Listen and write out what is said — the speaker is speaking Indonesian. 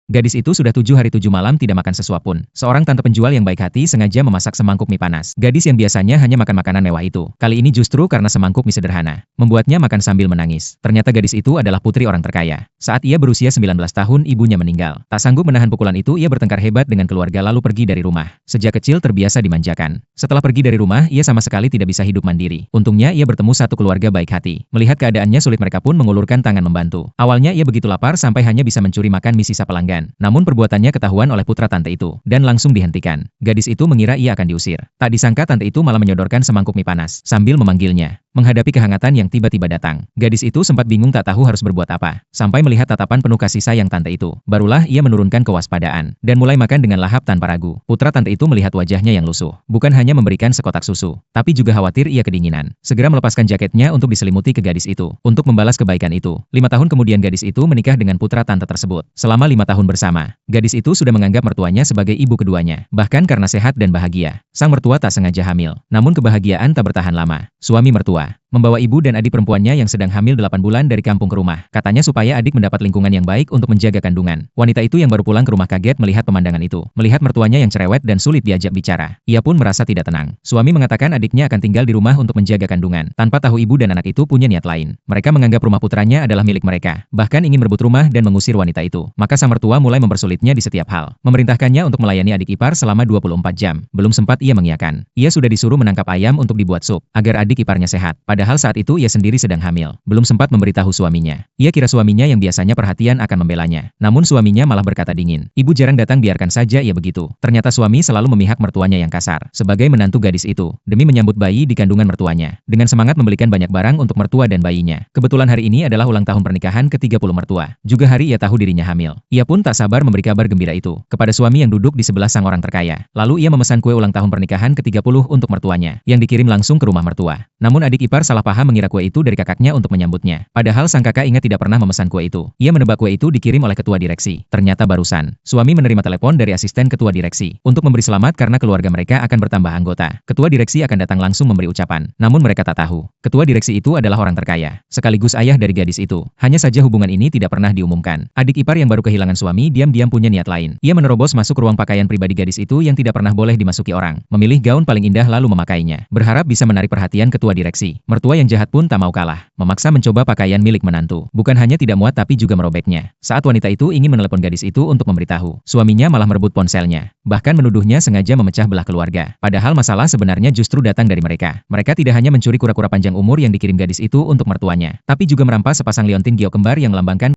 Gadis itu sudah 7 hari 7 malam tidak makan sesuap pun. Seorang tante penjual yang baik hati sengaja memasak semangkuk mie panas. Gadis yang biasanya hanya makan makanan mewah itu, kali ini justru karena semangkuk mie sederhana, membuatnya makan sambil menangis. Ternyata gadis itu adalah putri orang terkaya. Saat ia berusia 19 tahun, ibunya meninggal. Tak sanggup menahan pukulan itu, ia bertengkar hebat dengan keluarga lalu pergi dari rumah. Sejak kecil terbiasa dimanjakan. Setelah pergi dari rumah, ia sama sekali tidak bisa hidup mandiri. Untungnya ia bertemu satu keluarga baik hati. Melihat keadaannya sulit, mereka pun mengulurkan tangan membantu. Awalnya ia begitu lapar sampai hanya bisa mencuri makan mie sisa pelanggan. Namun perbuatannya ketahuan oleh putra tante itu, dan langsung dihentikan. Gadis itu mengira ia akan diusir. Tak disangka tante itu malah menyodorkan semangkuk mie panas, sambil memanggilnya. Menghadapi kehangatan yang tiba-tiba datang, gadis itu sempat bingung tak tahu harus berbuat apa. Sampai melihat tatapan penuh kasih sayang tante itu, barulah ia menurunkan kewaspadaan, dan mulai makan dengan lahap tanpa ragu. Putra tante itu melihat wajahnya yang lusuh. Bukan hanya memberikan sekotak susu, tapi juga khawatir ia kedinginan. Segera melepaskan jaketnya untuk diselimuti ke gadis itu, untuk membalas kebaikan itu. 5 tahun kemudian gadis itu menikah dengan putra tante tersebut. Selama 5 tahun bersama, gadis itu sudah menganggap mertuanya sebagai ibu keduanya. Bahkan karena sehat dan bahagia, sang mertua tak sengaja hamil. Namun kebahagiaan tak bertahan lama. Suami mertua membawa ibu dan adik perempuannya yang sedang hamil 8 bulan dari kampung ke rumah. Katanya supaya adik mendapat lingkungan yang baik untuk menjaga kandungan. Wanita itu yang baru pulang ke rumah kaget melihat pemandangan itu. Melihat mertuanya yang cerewet dan sulit diajak bicara. Ia pun merasa tidak tenang. Suami mengatakan adiknya akan tinggal di rumah untuk menjaga kandungan. Tanpa tahu ibu dan anak itu punya niat lain. Mereka menganggap rumah putranya adalah milik mereka. Bahkan ingin merebut rumah dan mengusir wanita itu. Maka sang mertua mulai mempersulitnya di setiap hal. Memerintahkannya untuk melayani adik ipar selama 24 jam. Belum sempat ia mengiyakan. Ia sudah disuruh menangkap ayam untuk dibuat sup, agar adik iparnya sehat. Padahal saat itu ia sendiri sedang hamil. Belum sempat memberitahu suaminya. Ia kira suaminya yang biasanya perhatian akan membelanya. Namun suaminya malah berkata dingin. Ibu jarang datang, biarkan saja ia begitu. Ternyata suami selalu memihak mertuanya yang kasar. Sebagai menantu gadis itu, demi menyambut bayi di kandungan mertuanya. Dengan semangat membelikan banyak barang untuk mertua dan bayinya. Kebetulan hari ini adalah ulang tahun pernikahan ke-30 mertua. Juga hari ia tahu dirinya hamil. Ia pun tak sabar memberi kabar gembira itu kepada suami yang duduk di sebelah sang orang terkaya. Lalu ia memesan kue ulang tahun pernikahan ke-30 untuk mertuanya, yang dikirim langsung ke rumah mertua. Namun adik ipar salah paham mengira kue itu dari kakaknya untuk menyambutnya. Padahal sang kakak ingat tidak pernah memesan kue itu. Ia menebak kue itu dikirim oleh ketua direksi. Ternyata barusan, suami menerima telepon dari asisten ketua direksi untuk memberi selamat karena keluarga mereka akan bertambah anggota. Ketua direksi akan datang langsung memberi ucapan. Namun mereka tak tahu, ketua direksi itu adalah orang terkaya, sekaligus ayah dari gadis itu. Hanya saja hubungan ini tidak pernah diumumkan. Adik ipar yang baru kehilangan suami diam-diam punya niat lain. Ia menerobos masuk ruang pakaian pribadi gadis itu yang tidak pernah boleh dimasuki orang. Memilih gaun paling indah lalu memakainya. Berharap bisa menarik perhatian ketua direksi. Mertua yang jahat pun tak mau kalah. Memaksa mencoba pakaian milik menantu. Bukan hanya tidak muat tapi juga merobeknya. Saat wanita itu ingin menelepon gadis itu untuk memberitahu, suaminya malah merebut ponselnya. Bahkan menuduhnya sengaja memecah belah keluarga. Padahal masalah sebenarnya justru datang dari mereka. Mereka tidak hanya mencuri kura-kura panjang umur yang dikirim gadis itu untuk mertuanya, tapi juga merampas sepasang liontin giok kembar yang melambangkan